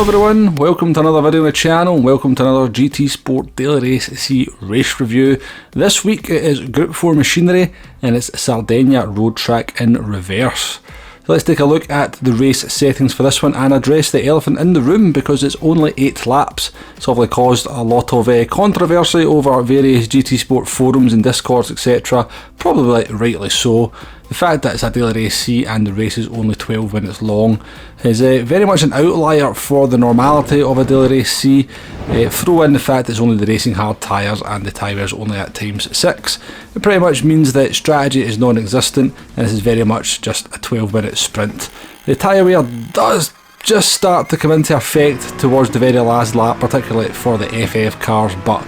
everyone, welcome to another video on the channel, and welcome to another GT Sport Daily Race C race review. This week it is Group 4 machinery and it's Sardegna Road track in reverse. So let's take a look at the race settings for this one and address the elephant in the room because it's only 8 laps. It's obviously caused a lot of controversy over various GT Sport forums and discords, etc. Probably rightly so. The fact that it's a daily race C and the race is only 12 minutes long is very much an outlier for the normality of a daily race C. Throw in the fact it's only the racing hard tyres and the tyres only at times 6. It pretty much means that strategy is non-existent and this is very much just a 12-minute sprint. The tyre wear does just start to come into effect towards the very last lap, particularly for the FF cars, but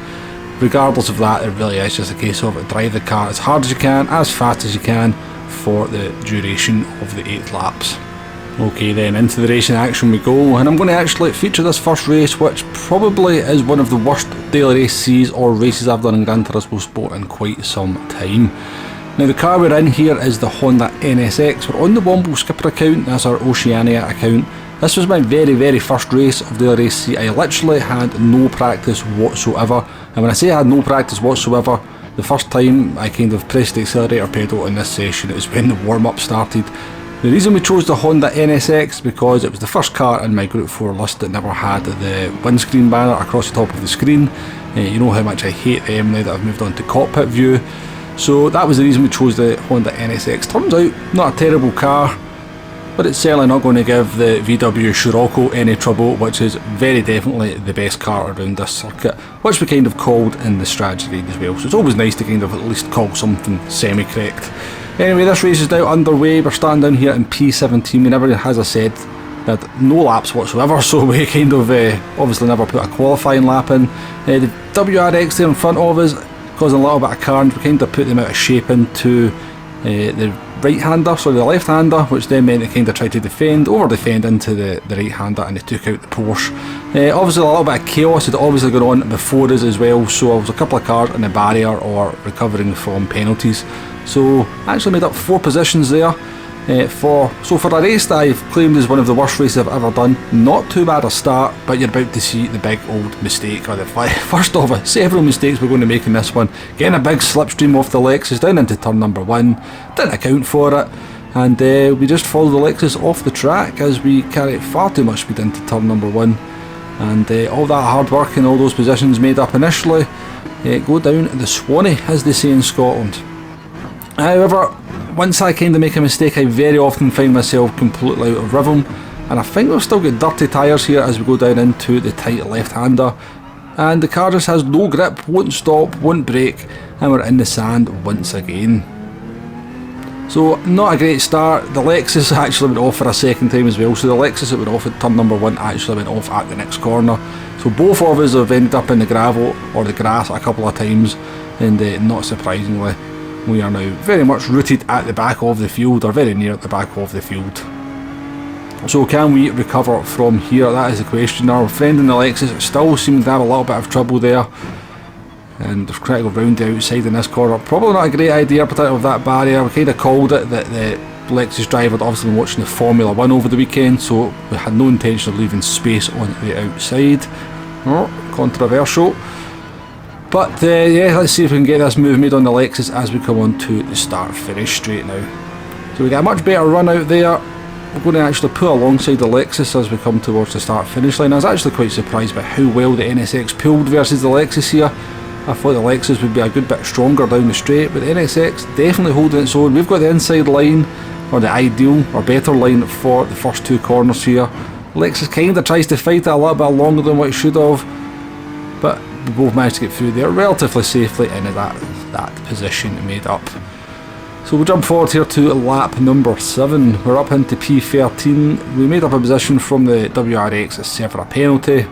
regardless of that, it really is just a case of drive the car as hard as you can, as fast as you can, for the duration of the 8 laps. Okay then, into the racing action we go, and I'm going to actually feature this first race, which probably is one of the worst daily race C's or races I've done in Gran Turismo Sport in quite some time. Now the car we're in here is the Honda NSX. We're on the Womble Skipper account, that's our Oceania account. This was my very first race of daily race C. I literally had no practice whatsoever, and when I say I had no practice whatsoever, the first time I kind of pressed the accelerator pedal in this session, it was when the warm-up started. The reason we chose the Honda NSX because it was the first car in my Group 4 list that never had the windscreen banner across the top of the screen. You know how much I hate them now that I've moved on to cockpit view. So that was the reason we chose the Honda NSX. Turns out, not a terrible car, but it's certainly not going to give the VW Scirocco any trouble, which is very definitely the best car around this circuit, which we kind of called in the strategy guide as well, so it's always nice to kind of at least call something semi-correct. Anyway, this race is now underway. We're starting down here in P17. We never, as I said, had no laps whatsoever, so we kind of obviously never put a qualifying lap in. The WRX there in front of us causing a little bit of carnage. We kind of put them out of shape into the right-hander, so the left-hander, which then meant they kind of tried to over-defend into the right-hander, and they took out the Porsche. Obviously a little bit of chaos had obviously gone on before us as well, so there was a couple of cars in the barrier or recovering from penalties. So I actually made up 4 positions there. For a race that I've claimed is one of the worst races I've ever done, not too bad a start, but you're about to see the big old mistake, or the first of several mistakes we're going to make in this one. Getting a big slipstream off the Lexus down into turn number 1, didn't account for it, and we just followed the Lexus off the track as we carried far too much speed into turn number 1, and all that hard work and all those positions made up initially go down the Swanee, as they say in Scotland. However, once I kind of make a mistake, I very often find myself completely out of rhythm, and I think we've still got dirty tyres here as we go down into the tight left-hander, and the car just has no grip, won't stop, won't brake, and we're in the sand once again. So not a great start. The Lexus actually went off for a second time as well, so the Lexus that went off at turn number 1 actually went off at the next corner. So both of us have ended up in the gravel or the grass a couple of times, and not surprisingly, we are now very much rooted at the back of the field, or very near at the back of the field. So can we recover from here? That is the question. Our friend in the Lexus still seems to have a little bit of trouble there, and they're trying to go round the outside in this corner. Probably not a great idea, particularly with that barrier. We kind of called it that the Lexus driver had obviously been watching the Formula 1 over the weekend, so we had no intention of leaving space on the outside. Controversial. But yeah, let's see if we can get this move made on the Lexus as we come on to the start-finish straight now. So we get a much better run out there. We're going to actually pull alongside the Lexus as we come towards the start-finish line. I was actually quite surprised by how well the NSX pulled versus the Lexus here. I thought the Lexus would be a good bit stronger down the straight, but the NSX definitely holding its own. We've got the inside line, or the ideal or better line for the first 2 corners here. Lexus kind of tries to fight it a little bit longer than what it should have, but we both managed to get through there relatively safely in that position made up. So we'll jump forward here to lap number 7. We're up into P13. We made up a position from the WRX that served for a penalty,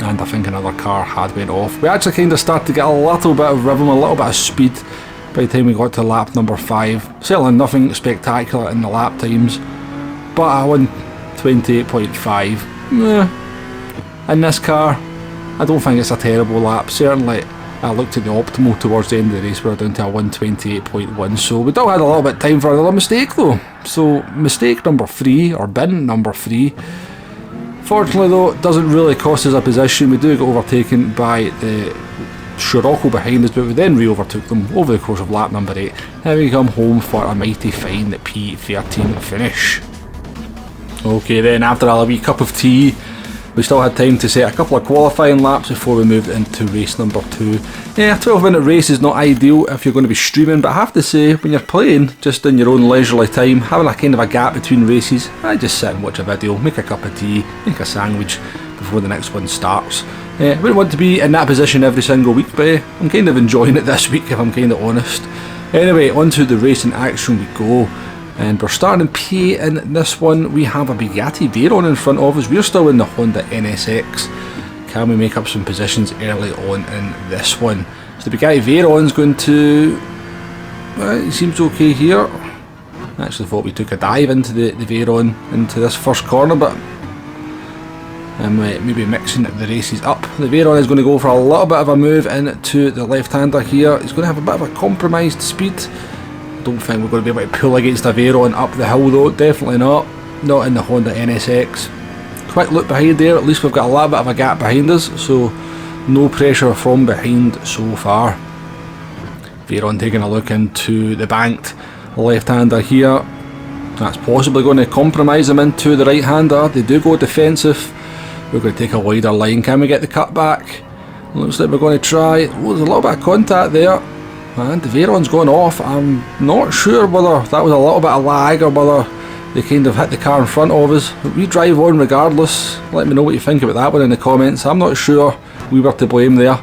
and I think another car had went off. We actually kind of started to get a little bit of rhythm, a little bit of speed by the time we got to lap number 5. Certainly nothing spectacular in the lap times, but I won 28.5. In this car, I don't think it's a terrible lap. Certainly I looked at the optimal towards the end of the race, we're down to a 128.1, so we still had a little bit of time for another mistake though. So mistake number 3, or bin number 3. Fortunately though, it doesn't really cost us a position. We do get overtaken by the Scirocco behind us, but we then re-overtook them over the course of lap number 8, and we come home for a mighty fine P13 finish. Okay then, after a wee cup of tea, we still had time to set a couple of qualifying laps before we moved into race number 2. Yeah, a 12-minute race is not ideal if you're going to be streaming, but I have to say, when you're playing just in your own leisurely time, having a kind of a gap between races, I just sit and watch a video, make a cup of tea, make a sandwich before the next one starts. I wouldn't want to be in that position every single week, but I'm kind of enjoying it this week if I'm kind of honest. Anyway, onto the racing action we go. And we're starting in P8 in this one. We have a Bugatti Veyron in front of us. We're still in the Honda NSX. Can we make up some positions early on in this one? So the Bugatti Veyron's going to... it seems okay here. I actually thought we took a dive into the Veyron into this first corner, but I'm maybe mixing the races up. The Veyron is going to go for a little bit of a move into the left-hander here. He's going to have a bit of a compromised speed. Don't think we're going to be able to pull against a Veyron up the hill though, definitely not. Not in the Honda NSX. Quick look behind there, at least we've got a little bit of a gap behind us, so no pressure from behind so far. Veyron taking a look into the banked left-hander here. That's possibly going to compromise them into the right-hander. They do go defensive. We're going to take a wider line. Can we get the cut back? Looks like we're going to try. Oh, there's a little bit of contact there. And the Veyron's gone off. I'm not sure whether that was a little bit of lag or whether they kind of hit the car in front of us. But we drive on regardless. Let me know what you think about that one in the comments. I'm not sure we were to blame there.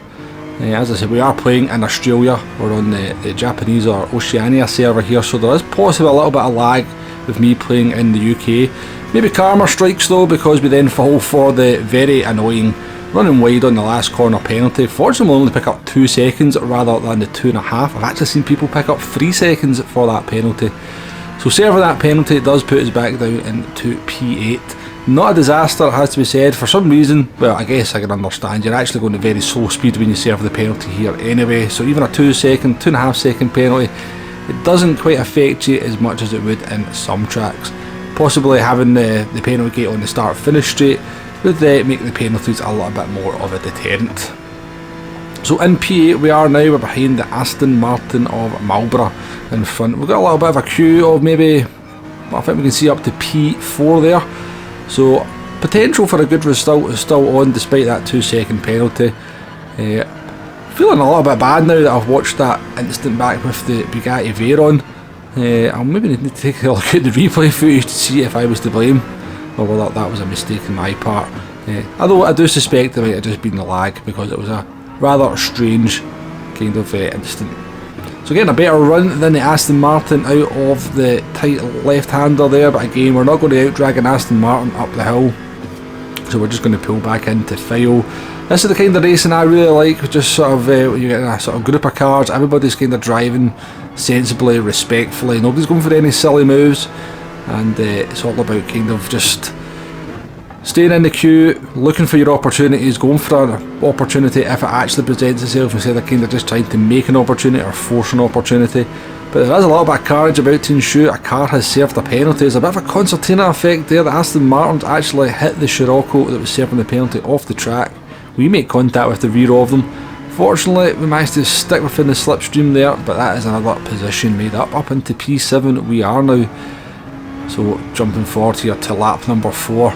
As I said, we are playing in Australia. We're on the Japanese or Oceania server here, so there is possibly a little bit of lag with me playing in the UK. Maybe karma strikes though, because we then fall for the very annoying running wide on the last corner penalty. Fortunately, we'll only pick up 2 seconds rather than the 2.5. I've actually seen people pick up 3 seconds for that penalty. So serving that penalty does put us back down into P8. Not a disaster, it has to be said. For some reason, well, I guess I can understand, you're actually going to very slow speed when you serve the penalty here anyway. So even a 2.5 second penalty, it doesn't quite affect you as much as it would in some tracks. Possibly having the penalty gate on the start-finish straight would make the penalties a little bit more of a deterrent. So in P8 we are now, we're behind the Aston Martin of Marlborough in front. We've got a little bit of a queue of maybe, I think we can see up to P4 there. So potential for a good result is still on despite that 2 second penalty. Feeling a little bit bad now that I've watched that instant back with the Bugatti Veyron. I'll maybe need to take a look at the replay footage to see if I was to blame, or whether that was a mistake on my part. Although I do suspect it might have just been the lag, because it was a rather strange kind of instant. So getting a better run than the Aston Martin out of the tight left-hander there, but again we're not going to out-drag an Aston Martin up the hill, so we're just going to pull back into file. This is the kind of racing I really like, just sort of when you get in a sort of group of cars, everybody's kind of driving sensibly, respectfully, nobody's going for any silly moves, and it's all about kind of just staying in the queue, looking for your opportunities, going for an opportunity if it actually presents itself, instead of kind of just trying to make an opportunity or force an opportunity. But there is a little bit of courage about to ensure a car has served a penalty. There's a bit of a concertina effect there. The Aston Martins actually hit the Scirocco that was serving the penalty off the track. We make contact with the rear of them. Fortunately, we managed to stick within the slipstream there, but that is another position made up into P7 we are now. So jumping forward here to lap number 4.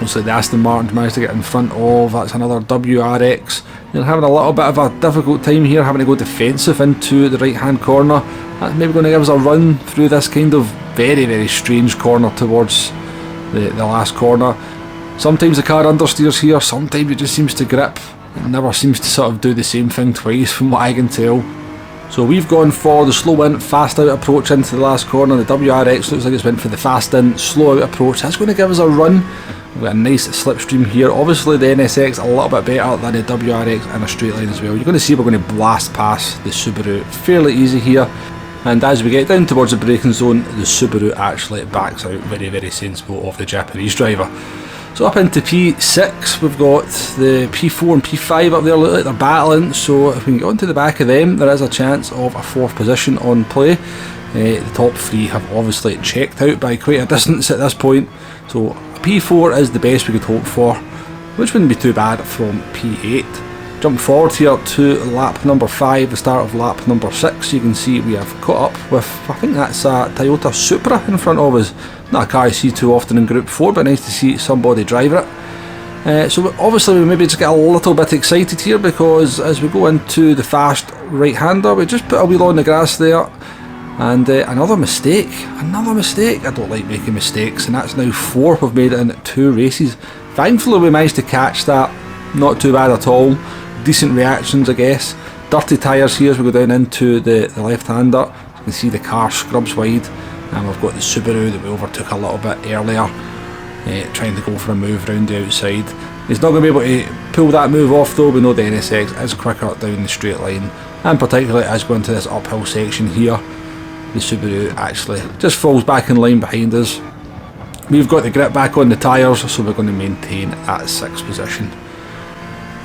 Looks like the Aston Martin managed to get in front of, that's another WRX. They're having a little bit of a difficult time here, having to go defensive into the right hand corner. That's maybe going to give us a run through this kind of very, very strange corner towards the last corner. Sometimes the car understeers here, sometimes it just seems to grip. It never seems to sort of do the same thing twice from what I can tell. So we've gone for the slow in, fast out approach into the last corner. The WRX looks like it's went for the fast in, slow out approach. That's going to give us a run. We've got a nice slipstream here. Obviously the NSX a little bit better than the WRX in a straight line as well. You're going to see we're going to blast past the Subaru fairly easy here. And as we get down towards the braking zone, the Subaru actually backs out. Very, very sensible of the Japanese driver. So up into P6, we've got the P4 and P5 up there, look like they're battling, so if we can get onto the back of them, there is a chance of a 4th position on play. The top 3 have obviously checked out by quite a distance at this point, so P4 is the best we could hope for, which wouldn't be too bad from P8. Jump forward here to lap number 5, the start of lap number 6. You can see we have caught up with, I think that's a Toyota Supra in front of us. Not a car you see too often in Group 4, but nice to see somebody drive it. So obviously we maybe just get a little bit excited here, because as we go into the fast right-hander, we just put a wheel on the grass there, and another mistake. I don't like making mistakes, and that's now 4 we've made it in 2 races. Thankfully we managed to catch that, not too bad at all. Decent reactions, I guess. Dirty tyres here as we go down into the left-hander. You can see the car scrubs wide, and we've got the Subaru that we overtook a little bit earlier, trying to go for a move round the outside. He's not going to be able to pull that move off though. We know the NSX is quicker down the straight line, and particularly as going to this uphill section here, the Subaru actually just falls back in line behind us. We've got the grip back on the tyres, so we're going to maintain at 6th position.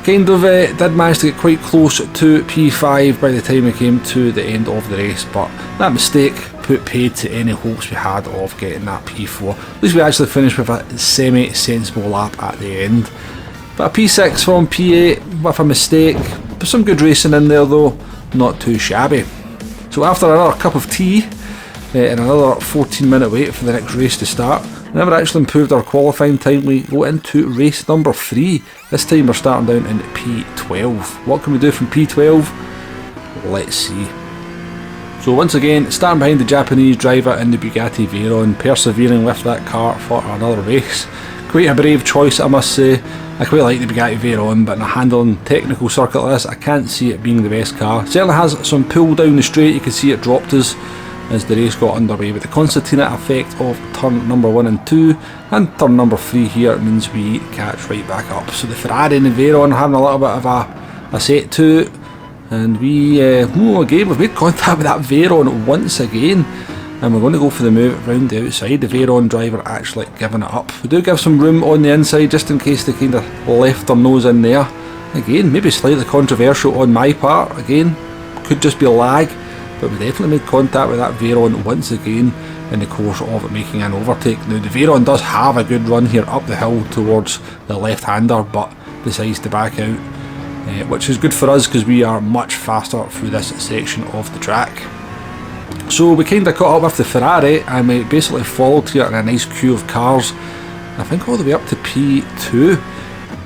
Kind of did manage to get quite close to P5 by the time we came to the end of the race, but that mistake put paid to any hopes we had of getting that P4. At least we actually finished with a semi-sensible lap at the end. But a P6 from P8 with a mistake, but some good racing in there though, not too shabby. So after another cup of tea and another 14-minute wait for the next race to start, we never actually improved our qualifying time. We go into race number 3. This time we're starting down in P12. What can we do from P12? Let's see. So once again, starting behind the Japanese driver in the Bugatti Veyron, persevering with that car for another race. Quite a brave choice, I must say. I quite like the Bugatti Veyron, but in a handling technical circuit like this, I can't see it being the best car. Certainly has some pull down the straight. You can see it dropped us as the race got underway, with the concertina effect of turn number 1 and 2, and turn number 3 here means we catch right back up. So the Ferrari and the Veyron are having a little bit of a set to, and we again we've made contact with that Veyron once again, and we're going to go for the move round the outside. The Veyron driver actually giving it up. We do give some room on the inside just in case they kind of left their nose in there. Again, maybe slightly controversial on my part. Again, could just be a lag. But we definitely made contact with that Veyron once again in the course of making an overtake. Now the Veyron does have a good run here up the hill towards the left-hander, but decides to back out, which is good for us because we are much faster through this section of the track. So we kind of caught up with the Ferrari, and we basically followed here in a nice queue of cars, I think all the way up to P2,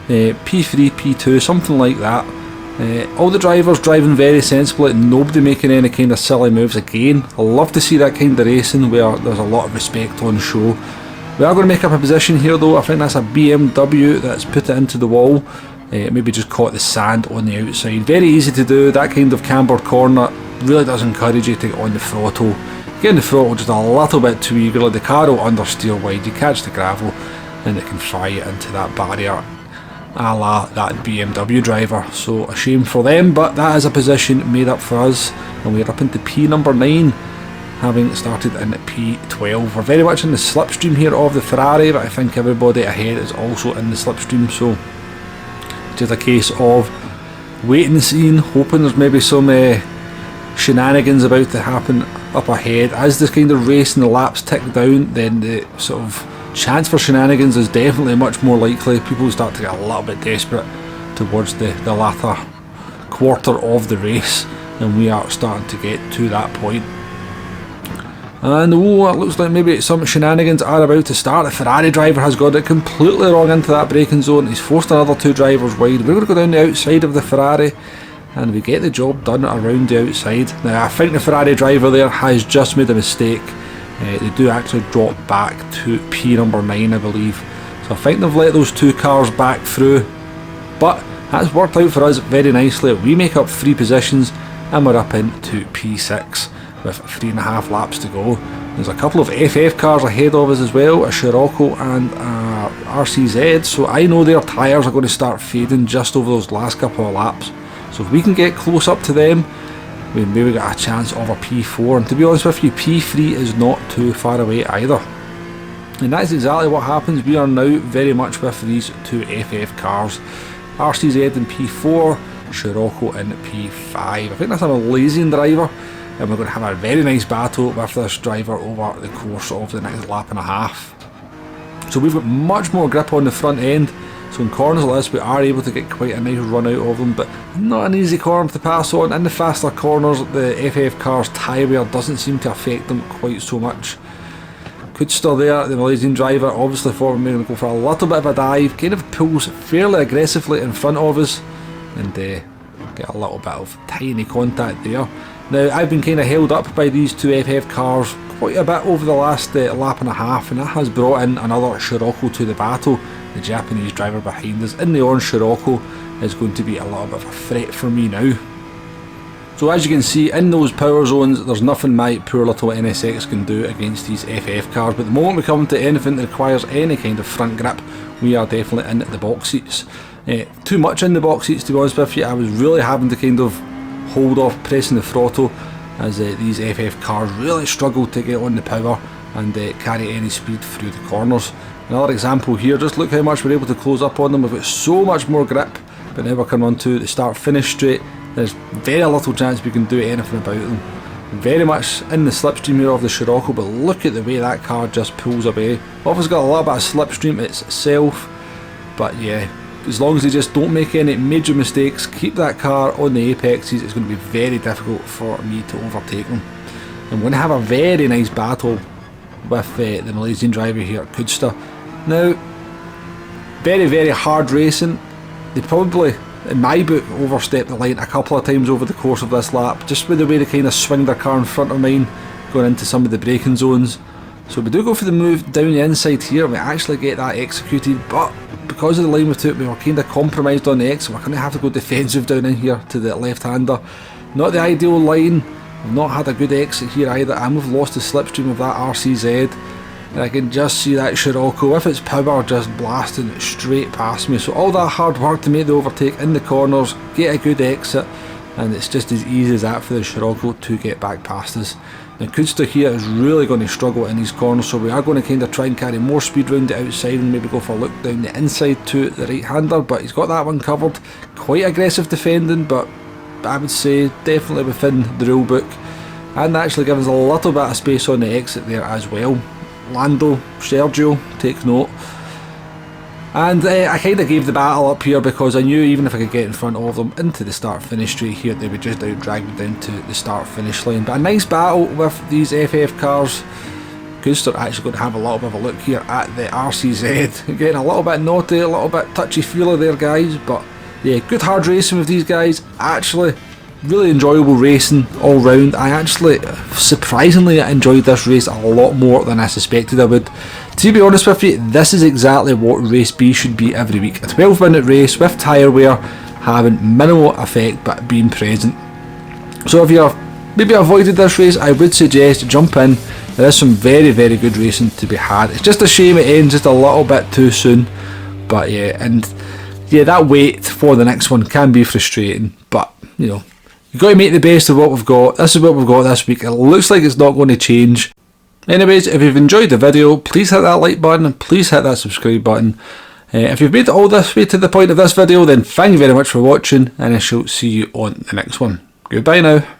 P3, P2, something like that. All the drivers driving very sensibly, nobody making any kind of silly moves again. I love to see that kind of racing where there's a lot of respect on show. We are going to make up a position here though. I think that's a BMW that's put it into the wall. Maybe just caught the sand on the outside. Very easy to do. That kind of cambered corner really does encourage you to get on the throttle. Get on the throttle just a little bit too eagerly. The car will understeer wide. You catch the gravel and it can fry you into that barrier, a la that BMW driver. So a shame for them, but that is a position made up for us, and we're up into P number 9, having started in P12. We're very much in the slipstream here of the Ferrari, but I think everybody ahead is also in the slipstream, so it's just a case of waiting and seeing, hoping there's maybe some shenanigans about to happen up ahead. As this kind of race and the laps tick down, then the sort of chance for shenanigans is definitely much more likely. People start to get a little bit desperate towards the latter quarter of the race, and we are starting to get to that point. And it looks like maybe some shenanigans are about to start. The Ferrari driver has got it completely wrong into that braking zone. He's forced another 2 drivers wide. We're going to go down the outside of the Ferrari, and we get the job done around the outside. Now I think the Ferrari driver there has just made a mistake. They do actually drop back to P number 9, I believe. So I think they've let those 2 cars back through. But that's worked out for us very nicely. We make up 3 positions, and we're up into P6 with 3.5 laps to go. There's a couple of FF cars ahead of us as well, a Scirocco and a RCZ. So I know their tyres are going to start fading just over those last couple of laps. So if we can get close up to them, we maybe got a chance of a P4, and to be honest with you, P3 is not too far away either. And that's exactly what happens. We are now very much with these 2 FF cars. RCZ in P4, Scirocco in P5. I think that's a Malaysian driver, and we're going to have a very nice battle with this driver over the course of the next lap and a half. So we've got much more grip on the front end, so in corners like this we are able to get quite a nice run out of them, but not an easy corner to pass on. In the faster corners, the FF car's tyre wear doesn't seem to affect them quite so much. Coodster there, the Malaysian driver, obviously thought we were going to go for a little bit of a dive, kind of pulls fairly aggressively in front of us, and get a little bit of tiny contact there. Now I've been kind of held up by these two FF cars quite a bit over the last lap and a half, and that has brought in another Scirocco to the battle. The Japanese driver behind us in the orange Scirocco is going to be a little bit of a threat for me now. So as you can see, in those power zones, there's nothing my poor little NSX can do against these FF cars, but the moment we come to anything that requires any kind of front grip, we are definitely in the box seats. Too much in the box seats, to be honest with you. I was really having to kind of hold off pressing the throttle, as these FF cars really struggle to get on the power and carry any speed through the corners. Another example here, just look how much we're able to close up on them. We've got so much more grip, but now we're coming on to the start-finish straight. There's very little chance we can do anything about them. Very much in the slipstream here of the Scirocco, but look at the way that car just pulls away. Obviously got a little bit of slipstream itself, but yeah, as long as they just don't make any major mistakes, keep that car on the apexes, it's going to be very difficult for me to overtake them. I'm going to have a very nice battle with the Malaysian driver here at Coodster. Now, very hard racing. They probably, in my book, overstepped the line a couple of times over the course of this lap, just with the way they kind of swing their car in front of mine, going into some of the braking zones. So we do go for the move down the inside here, we actually get that executed, but because of the line we took, we were kind of compromised on the exit. We're going to have to go defensive down in here to the left-hander. Not the ideal line, we've not had a good exit here either, and we've lost the slipstream of that RCZ. And I can just see that Scirocco with its power just blasting straight past me. So all that hard work to make the overtake in the corners, get a good exit, and it's just as easy as that for the Scirocco to get back past us. Now Coodster here is really going to struggle in these corners, so we are going to kind of try and carry more speed round the outside and maybe go for a look down the inside to the right-hander, but he's got that one covered. Quite aggressive defending, but I would say definitely within the rule book, and actually giving us a little bit of space on the exit there as well. Lando, Sergio, take note. And I kind of gave the battle up here because I knew even if I could get in front of them into the start-finish straight here, they would just out-drag me down to the start-finish line. But a nice battle with these FF cars. Coodster actually going to have a little bit of a look here at the RCZ. Getting a little bit naughty, a little bit touchy-feely there, guys. But yeah, good hard racing with these guys. Actually, really enjoyable racing all round. I actually surprisingly enjoyed this race a lot more than I suspected I would. To be honest with you, this is exactly what race B should be every week. A 12-minute race with tyre wear having minimal effect but being present. So if you've maybe avoided this race, I would suggest jump in. There is some very good racing to be had. It's just a shame it ends just a little bit too soon. But yeah, and yeah, that wait for the next one can be frustrating, but you know, you've got to make the best of what we've got. This is what we've got this week. It looks like it's not going to change. Anyways, if you've enjoyed the video, please hit that like button and please hit that subscribe button. If you've made it all this way to the point of this video, then thank you very much for watching, and I shall see you on the next one. Goodbye now.